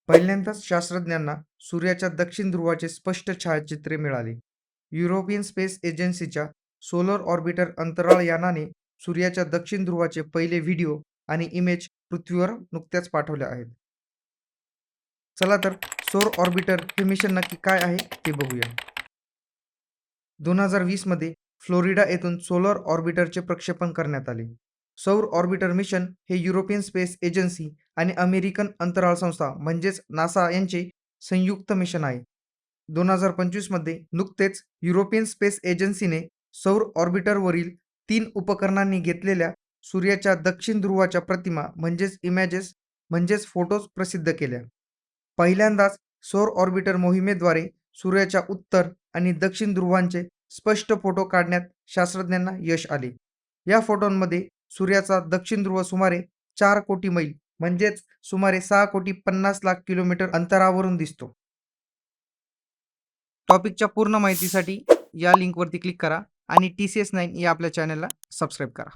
पहिल्यांदाच शास्त्रज्ञांना सूर्याच्या दक्षिण ध्रुवाचे स्पष्ट छायाचित्रे मिळाली. युरोपियन स्पेस एजन्सीच्या सोलर ऑर्बिटर अंतराळ यानाने सूर्याच्या दक्षिण ध्रुवाचे पहिले व्हिडिओ आणि इमेज पृथ्वीवर नुकत्याच पाठवल्या आहेत. चला तर सौर ऑर्बिटर हे मिशन नक्की काय आहे ते बघूया. 2020 मध्ये फ्लोरिडा येथून सोलर ऑर्बिटरचे प्रक्षेपण करण्यात आले. सौर ऑर्बिटर मिशन हे युरोपियन स्पेस एजन्सी आणि अमेरिकन अंतराळ संस्था म्हणजेच नासा यांचे संयुक्त मिशन आहे. 2025 मध्ये नुकतेच युरोपियन स्पेस एजन्सीने सौर ऑर्बिटरवरील 3 उपकरणांनी घेतलेल्या सूर्याच्या दक्षिण ध्रुवाच्या प्रतिमा म्हणजेच फोटोज प्रसिद्ध केल्या. पहिल्यांदाच सौर ऑर्बिटर मोहिमेद्वारे सूर्याच्या उत्तर आणि दक्षिण ध्रुवांचे स्पष्ट फोटो काढण्यात शास्त्रज्ञांना यश आले. या फोटोंमध्ये सूर्याचा दक्षिण ध्रुव सुमारे 4 कोटी मैल म्हणजेच सुमारे 6,50,00,000 किलोमीटर अंतरावरून दिसतो. टॉपिकच्या पूर्ण माहितीसाठी या लिंकवरती क्लिक करा आणि TCS9 या आपल्या चॅनलला सबस्क्राईब करा.